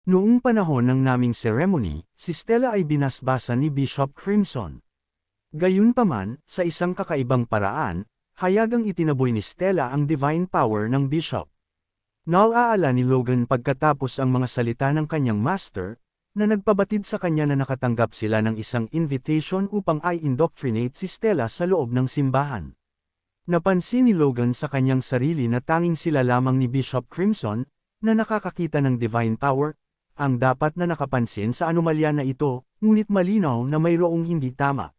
Noong panahon ng naming ceremony, si Stella ay binasbasan ni Bishop Crimson. Gayunpaman, sa isang kakaibang paraan, hayagang itinaboy ni Stella ang divine power ng Bishop. Naalaala ni Logan pagkatapos ang mga salita ng kanyang master, na nagpabatid sa kanya na nakatanggap sila ng isang invitation upang i-indoctrinate si Stella sa loob ng simbahan. Napansin ni Logan sa kanyang sarili na tanging sila lamang ni Bishop Crimson, na nakakakita ng divine power, ang dapat na nakapansin sa anomalya na ito, ngunit malinaw na mayroong hindi tama.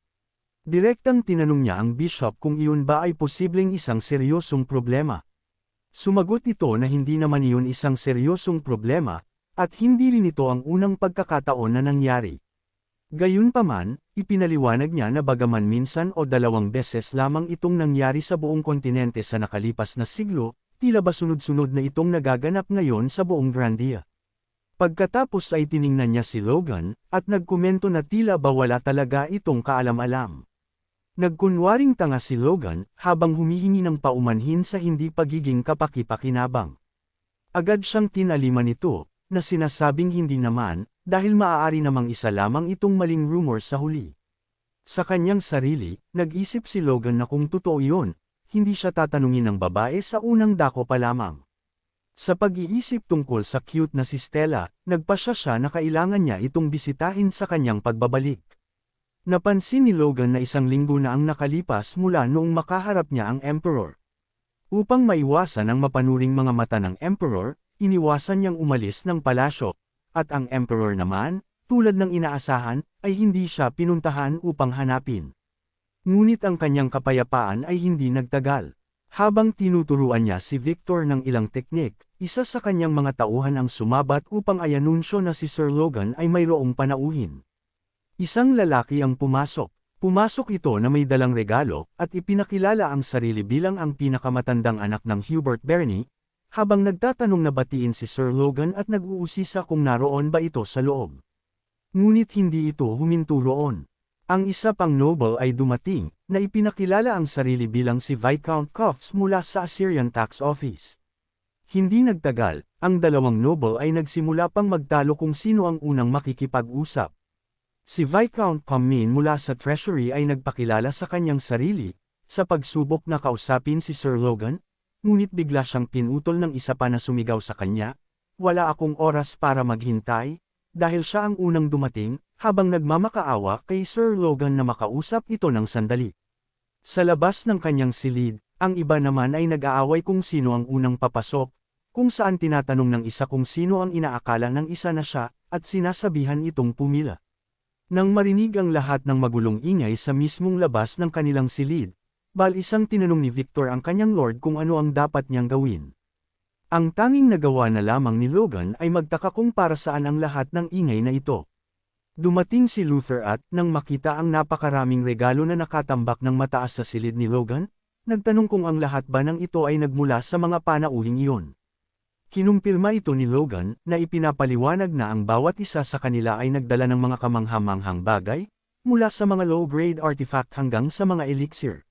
Direktang tinanong niya ang bishop kung iyon ba ay posibleng isang seryosong problema. Sumagot ito na hindi naman iyon isang seryosong problema, at hindi rin ito ang unang pagkakataon na nangyari. Gayunpaman, ipinaliwanag niya na bagaman minsan o dalawang beses lamang itong nangyari sa buong kontinente sa nakalipas na siglo, tila ba sunod-sunod na itong nagaganap ngayon sa buong Grandia. Pagkatapos ay tiningnan niya si Logan, at nagkomento na tila ba wala talaga itong kaalam-alam. Nagkunwaring tanga si Logan, habang humihingi ng paumanhin sa hindi pagiging kapaki-pakinabang. Agad siyang tinaliman nito, na sinasabing hindi naman, dahil maaari namang isa lamang itong maling rumor sa huli. Sa kanyang sarili, nag-isip si Logan na kung totoo iyon, hindi siya tatanungin ng babae sa unang dako pa lamang. Sa pag-iisip tungkol sa cute na si Stella, nagpasya siya na kailangan niya itong bisitahin sa kanyang pagbabalik. Napansin ni Logan na isang linggo na ang nakalipas mula noong makaharap niya ang Emperor. Upang maiwasan ang mapanuring mga mata ng Emperor, iniwasan niyang umalis ng palasyo, at ang Emperor naman, tulad ng inaasahan, ay hindi siya pinuntahan upang hanapin. Ngunit ang kanyang kapayapaan ay hindi nagtagal. Habang tinuturuan niya si Victor ng ilang teknik, isa sa kanyang mga tauhan ang sumabat upang ayanunsyo na si Sir Logan ay mayroong panauhin. Isang lalaki ang pumasok. Pumasok ito na may dalang regalo, at ipinakilala ang sarili bilang ang pinakamatandang anak ng Hubert Bernie, habang nagtatanong na batiin si Sir Logan at nag-uusisa kung naroon ba ito sa loob. Ngunit hindi ito huminto roon. Ang isa pang noble ay dumating, na ipinakilala ang sarili bilang si Viscount Cuffs mula sa Assyrian Tax Office. Hindi nagtagal, ang dalawang noble ay nagsimula pang magtalo kung sino ang unang makikipag-usap. Si Viscount Comyn mula sa Treasury ay nagpakilala sa kanyang sarili, sa pagsubok na kausapin si Sir Logan, ngunit bigla siyang pinutol ng isa pa na sumigaw sa kanya, "Wala akong oras para maghintay," dahil siya ang unang dumating, habang nagmamakaawa kay Sir Logan na makausap ito ng sandali. Sa labas ng kanyang silid, ang iba naman ay nag-aaway kung sino ang unang papasok, kung saan tinatanong ng isa kung sino ang inaakala ng isa na siya, at sinasabihan itong pumila. Nang marinig ang lahat ng magulong ingay sa mismong labas ng kanilang silid, isang tinanong ni Victor ang kanyang lord kung ano ang dapat niyang gawin. Ang tanging nagawa na lamang ni Logan ay magtaka kung para saan ang lahat ng ingay na ito. Dumating si Luther at, nang makita ang napakaraming regalo na nakatambak ng mataas sa silid ni Logan, nagtanong kung ang lahat ba ng ito ay nagmula sa mga panauhing iyon. Kinumpirma ito ni Logan, na ipinapaliwanag na ang bawat isa sa kanila ay nagdala ng mga kamanghamanghang bagay, mula sa mga low-grade artifact hanggang sa mga elixir.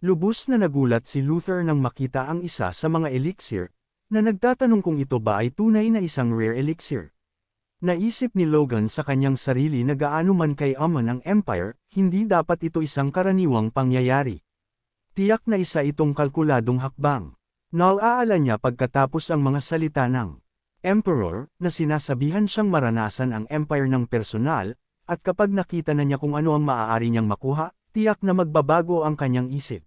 Lubos na nagulat si Luther nang makita ang isa sa mga elixir, na nagtatanong kung ito ba ay tunay na isang rare elixir. Naisip ni Logan sa kanyang sarili na gaano man kay Aman ang Empire, hindi dapat ito isang karaniwang pangyayari. Tiyak na isa itong kalkuladong hakbang. Naalaala niya pagkatapos ang mga salita ng Emperor, na sinasabihan siyang maranasan ang Empire ng personal, at kapag nakita na niya kung ano ang maaari niyang makuha, tiyak na magbabago ang kanyang isip.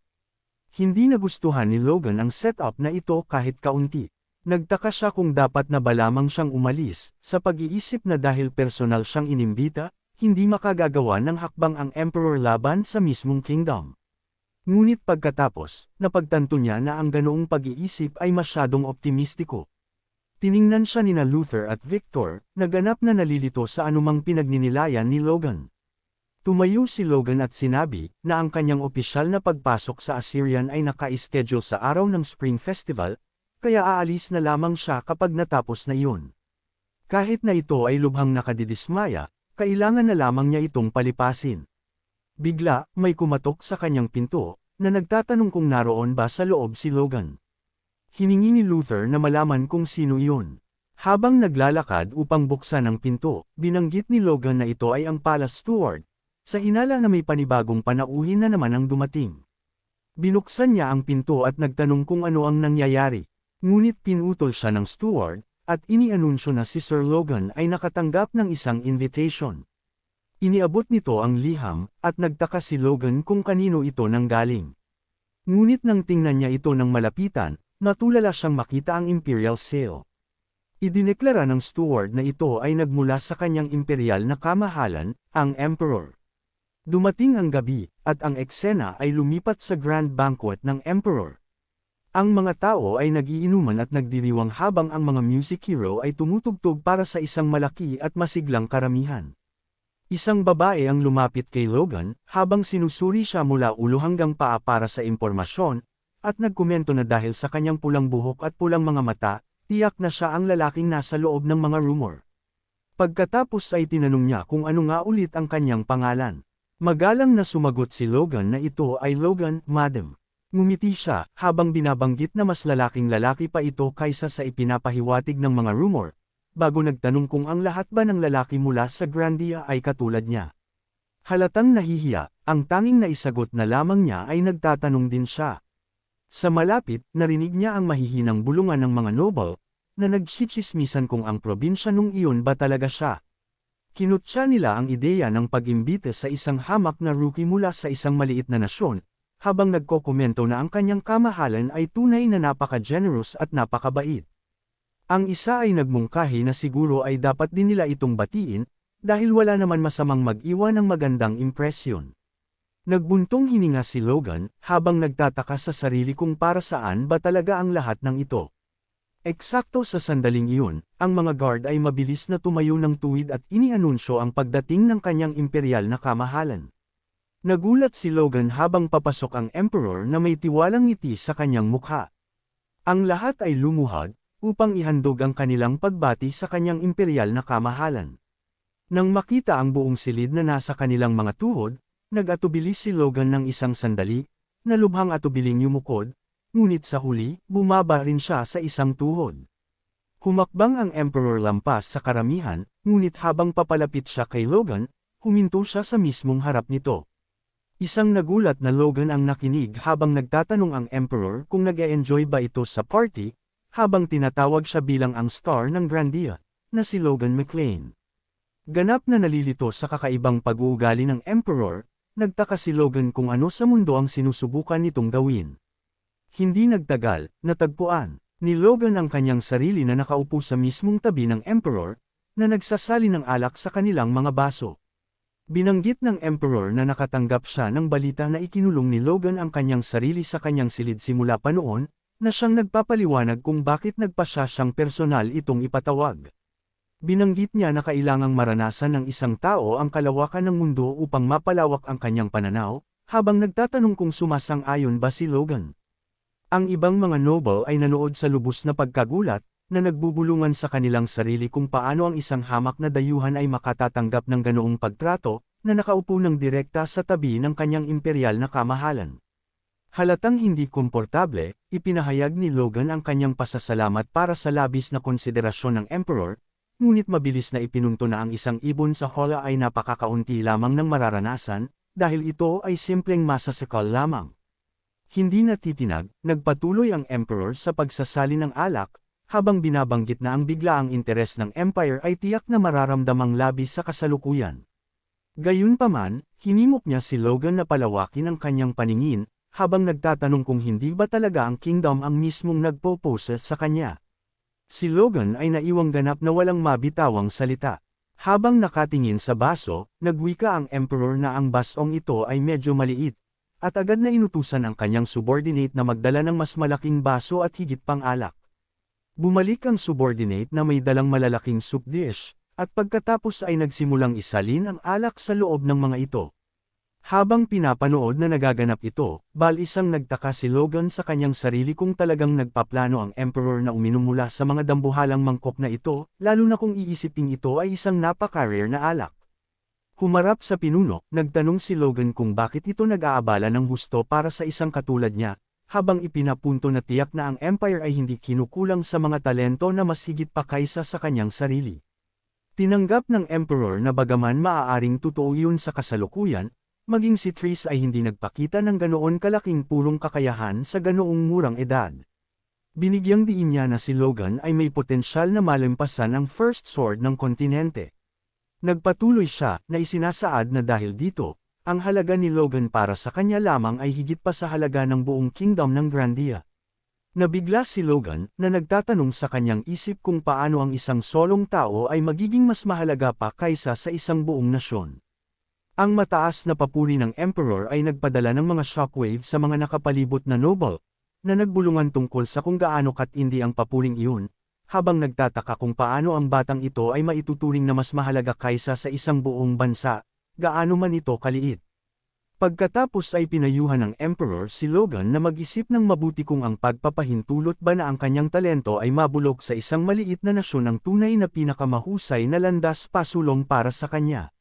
Hindi nagustuhan ni Logan ang setup na ito kahit kaunti. Nagtaka siya kung dapat na ba lamang siyang umalis, sa pag-iisip na dahil personal siyang inimbita, hindi makagagawa ng hakbang ang Emperor laban sa mismong kingdom. Ngunit pagkatapos, napagtanto niya na ang ganoong pag-iisip ay masyadong optimistiko. Tiningnan siya nina Luther at Victor, na ganap na nalilito sa anumang pinagninilayan ni Logan. Tumayo si Logan at sinabi, na ang kanyang opisyal na pagpasok sa Assyrian ay naka-schedule sa araw ng Spring Festival, kaya aalis na lamang siya kapag natapos na iyon. Kahit na ito ay lubhang nakadidismaya, kailangan na lamang niya itong palipasin. Bigla, may kumatok sa kanyang pinto, na nagtatanong kung naroon ba sa loob si Logan. Hiningi ni Luther na malaman kung sino iyon. Habang naglalakad upang buksan ang pinto, binanggit ni Logan na ito ay ang Palace Steward, sa hinala na may panibagong panauhin na naman ang dumating. Binuksan niya ang pinto at nagtanong kung ano ang nangyayari, ngunit pinutol siya ng steward, at inianunsyo na si Sir Logan ay nakatanggap ng isang invitation. Iniabot nito ang liham, at nagtaka si Logan kung kanino ito nanggaling. Ngunit nang tingnan niya ito ng malapitan, natulala siyang makita ang Imperial Seal. Idineklara ng steward na ito ay nagmula sa kanyang imperial na kamahalan, ang Emperor. Dumating ang gabi, at ang eksena ay lumipat sa Grand Banquet ng Emperor. Ang mga tao ay nagiinuman at nagdiriwang habang ang mga music hero ay tumutugtog para sa isang malaki at masiglang karamihan. Isang babae ang lumapit kay Logan, habang sinusuri siya mula ulo hanggang paa para sa impormasyon, at nagkomento na dahil sa kanyang pulang buhok at pulang mga mata, tiyak na siya ang lalaking nasa loob ng mga rumor. Pagkatapos ay tinanong niya kung ano nga ulit ang kanyang pangalan. Magalang na sumagot si Logan na ito ay Logan, Madam. Ngumiti siya, habang binabanggit na mas lalaking lalaki pa ito kaysa sa ipinapahiwatig ng mga rumor, bago nagtanong kung ang lahat ba ng lalaki mula sa Grandia ay katulad niya. Halatang nahihiya, ang tanging naisagot na lamang niya ay nagtatanong din siya. Sa malapit, narinig niya ang mahihinang bulungan ng mga noble, na nagchichismisan kung ang probinsya nung iyon ba talaga siya. Kinutya nila ang ideya ng pag-imbite sa isang hamak na rookie mula sa isang maliit na nasyon, habang nagkokomento na ang kanyang kamahalan ay tunay na napaka-generous at napakabait. Ang isa ay nagmungkahi na siguro ay dapat din nila itong batiin, dahil wala naman masamang mag-iwan ng magandang impresyon. Nagbuntong hininga si Logan, habang nagtataka sa sarili kung para saan ba talaga ang lahat ng ito. Eksakto sa sandaling iyon, ang mga guard ay mabilis na tumayo ng tuwid at inianunsyo ang pagdating ng kanyang imperial na kamahalan. Nagulat si Logan habang papasok ang Emperor na may tiwalang ngiti sa kanyang mukha. Ang lahat ay lumuhad, upang ihandog ang kanilang pagbati sa kanyang imperial na kamahalan. Nang makita ang buong silid na nasa kanilang mga tuhod, nag-atubili si Logan ng isang sandali, na lubhang atubiling yumukod, ngunit sa huli, bumaba rin siya sa isang tuhod. Humakbang ang Emperor lampas sa karamihan, ngunit habang papalapit siya kay Logan, huminto siya sa mismong harap nito. Isang nagulat na Logan ang nakinig habang nagtatanong ang Emperor kung nag-e-enjoy ba ito sa party, habang tinatawag siya bilang ang star ng Grandia, na si Logan McLean. Ganap na nalilito sa kakaibang pag-uugali ng Emperor, nagtaka si Logan kung ano sa mundo ang sinusubukan nitong gawin. Hindi nagtagal, natagpuan ni Logan ang kanyang sarili na nakaupo sa mismong tabi ng Emperor, na nagsasali ng alak sa kanilang mga baso. Binanggit ng Emperor na nakatanggap siya ng balita na ikinulong ni Logan ang kanyang sarili sa kanyang silid simula pa noon, na siyang nagpapaliwanag kung bakit nagpasya siyang personal itong ipatawag. Binanggit niya na kailangang maranasan ng isang tao ang kalawakan ng mundo upang mapalawak ang kanyang pananaw, habang nagtatanong kung sumasang-ayon ba si Logan. Ang ibang mga noble ay nanood sa lubos na pagkagulat, na nagbubulungan sa kanilang sarili kung paano ang isang hamak na dayuhan ay makatatanggap ng ganoong pagtrato, na nakaupo ng direkta sa tabi ng kanyang imperial na kamahalan. Halatang hindi komportable, ipinahayag ni Logan ang kanyang pasasalamat para sa labis na konsiderasyon ng Emperor, ngunit mabilis na ipinunto na ang isang ibon sa hola ay napakakaunti lamang ng mararanasan, dahil ito ay simpleng masasakal lamang. Hindi natitinag, nagpatuloy ang Emperor sa pagsasali ng alak, habang binabanggit na ang biglaang interes ng Empire ay tiyak na mararamdamang labis sa kasalukuyan. Gayunpaman, hinimok niya si Logan na palawakin ang kanyang paningin, habang nagtatanong kung hindi ba talaga ang kingdom ang mismong nagpo-pose sa kanya. Si Logan ay naiwang ganap na walang mabitawang salita. Habang nakatingin sa baso, nagwika ang Emperor na ang basong ito ay medyo maliit, at agad na inutusan ang kanyang subordinate na magdala ng mas malaking baso at higit pang alak. Bumalik ang subordinate na may dalang malalaking soup dish, at pagkatapos ay nagsimulang isalin ang alak sa loob ng mga ito. Habang pinapanood na nagaganap ito, isang nagtaka si Logan sa kanyang sarili kung talagang nagpaplano ang Emperor na uminom mula sa mga dambuhalang mangkok na ito, lalo na kung iisipin ito ay isang napaka-rare na alak. Humarap sa pinuno, nagtanong si Logan kung bakit ito nag-aabala ng husto para sa isang katulad niya, habang ipinapunto na tiyak na ang Empire ay hindi kinukulang sa mga talento na mas higit pa kaysa sa kanyang sarili. Tinanggap ng Emperor na bagaman maaaring totoo yun sa kasalukuyan, maging si Triss ay hindi nagpakita ng ganoon kalaking purong kakayahan sa ganoong murang edad. Binigyang diin niya na si Logan ay may potensyal na malampasan ang First Sword ng kontinente. Nagpatuloy siya na isinasaad na dahil dito, ang halaga ni Logan para sa kanya lamang ay higit pa sa halaga ng buong kingdom ng Grandia. Nabigla si Logan na nagtatanong sa kanyang isip kung paano ang isang solong tao ay magiging mas mahalaga pa kaysa sa isang buong nasyon. Ang mataas na papuri ng Emperor ay nagpadala ng mga shockwave sa mga nakapalibot na noble, na nagbulungan tungkol sa kung gaano katindi ang papuring iyon, habang nagtataka kung paano ang batang ito ay maituturing na mas mahalaga kaysa sa isang buong bansa, gaano man ito kaliit. Pagkatapos ay pinayuhan ng Emperor si Logan na mag-isip ng mabuti kung ang pagpapahintulot ba na ang kanyang talento ay mabulok sa isang maliit na nasyon ang tunay na pinakamahusay na landas pasulong para sa kanya.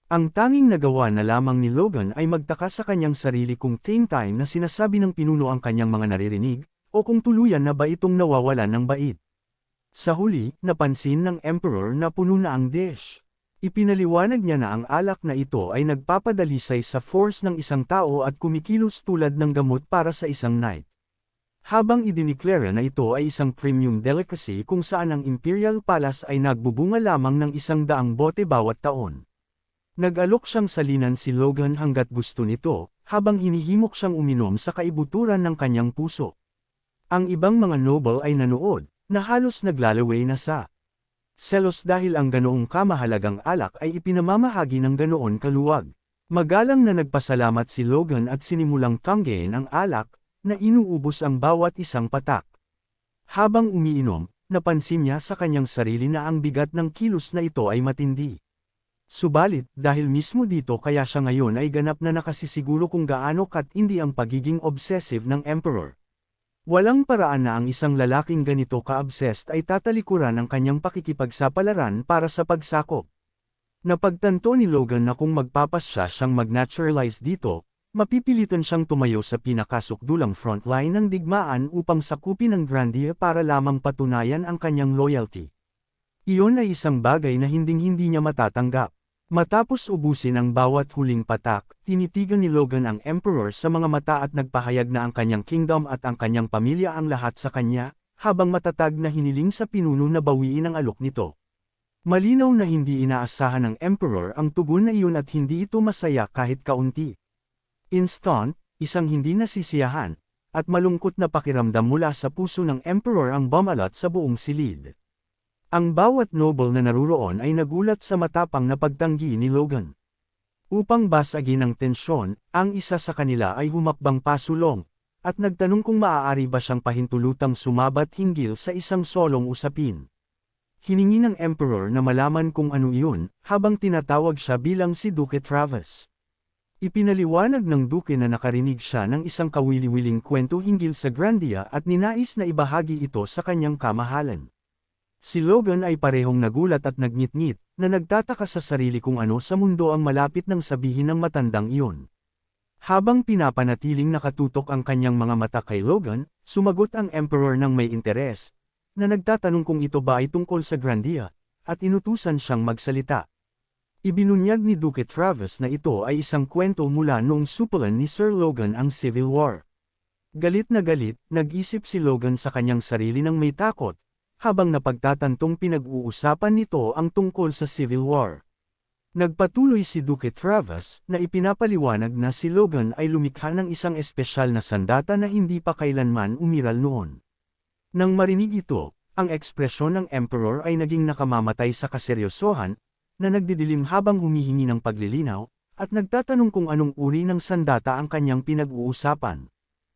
Ang tanging nagawa na lamang ni Logan ay magtaka sa kanyang sarili kung same time na sinasabi ng pinuno ang kanyang mga naririnig, o kung tuluyan na ba itong nawawalan ng bait. Sa huli, napansin ng Emperor na puno na ang dish. Ipinaliwanag niya na ang alak na ito ay nagpapadalisay sa force ng isang tao at kumikilos tulad ng gamot para sa isang knight. Habang idineklara na ito ay isang premium delicacy kung saan ang Imperial Palace ay nagbubunga lamang ng 100 bote bawat taon. Nag-alok siyang salinan si Logan hanggat gusto nito, habang hinihimok siyang uminom sa kaibuturan ng kanyang puso. Ang ibang mga noble ay nanood, na halos naglalaway na sa selos dahil ang ganoong kamahalagang alak ay ipinamamahagi ng ganoon kaluwag. Magalang na nagpasalamat si Logan at sinimulang tanggihin ang alak, na inuubos ang bawat isang patak. Habang umiinom, napansin niya sa kanyang sarili na ang bigat ng kilos na ito ay matindi. Subalit, dahil mismo dito kaya siya ngayon ay ganap na nakasisiguro kung gaano katindi ang pagiging obsessive ng Emperor. Walang paraan na ang isang lalaking ganito ka-obsessed ay tatalikuran ang kanyang pakikipagsapalaran para sa pagsakop. Napagtanto ni Logan na kung magpapasya siyang mag-naturalize dito, mapipilitan siyang tumayo sa pinakasukdulang frontline ng digmaan upang sakupin ang Grandia para lamang patunayan ang kanyang loyalty. Iyon ay isang bagay na hinding-hindi niya matatanggap. Matapos ubusin ang bawat huling patak, tinitigan ni Logan ang Emperor sa mga mata at nagpahayag na ang kanyang kingdom at ang kanyang pamilya ang lahat sa kanya, habang matatag na hiniling sa pinuno na bawiin ang alok nito. Malinaw na hindi inaasahan ng Emperor ang tugon na iyon at hindi ito masaya kahit kaunti. Instant, isang hindi nasisiyahan, at malungkot na pakiramdam mula sa puso ng Emperor ang bumalot sa buong silid. Ang bawat noble na naruroon ay nagulat sa matapang na pagtanggi ni Logan. Upang basagin ang tensyon, ang isa sa kanila ay humakbang pasulong, at nagtanong kung maaari ba siyang pahintulutang sumabat hinggil sa isang solong usapin. Hiningi ng Emperor na malaman kung ano iyon, habang tinatawag siya bilang si Duke Travis. Ipinaliwanag ng Duke na nakarinig siya ng isang kawili-wiling kwento hinggil sa Grandia at ninais na ibahagi ito sa kanyang kamahalan. Si Logan ay parehong nagulat at nagngit-ngit, na nagtataka sa sarili kung ano sa mundo ang malapit nang sabihin ng matandang iyon. Habang pinapanatiling nakatutok ang kanyang mga mata kay Logan, sumagot ang Emperor ng may interes, na nagtatanong kung ito ba ay tungkol sa Grandia, at inutusan siyang magsalita. Ibinunyag ni Duke Travis na ito ay isang kwento mula noong supulan ni Sir Logan ang Civil War. Galit na galit, nag-isip si Logan sa kanyang sarili ng may takot, habang napagtatantong pinag-uusapan nito ang tungkol sa Civil War. Nagpatuloy si Duke Travis na ipinapaliwanag na si Logan ay lumikha ng isang espesyal na sandata na hindi pa kailanman umiral noon. Nang marinig ito, ang ekspresyon ng Emperor ay naging nakamamatay sa kaseryosohan, na nagdidilim habang humihingi ng paglilinaw, at nagtatanong kung anong uri ng sandata ang kanyang pinag-uusapan.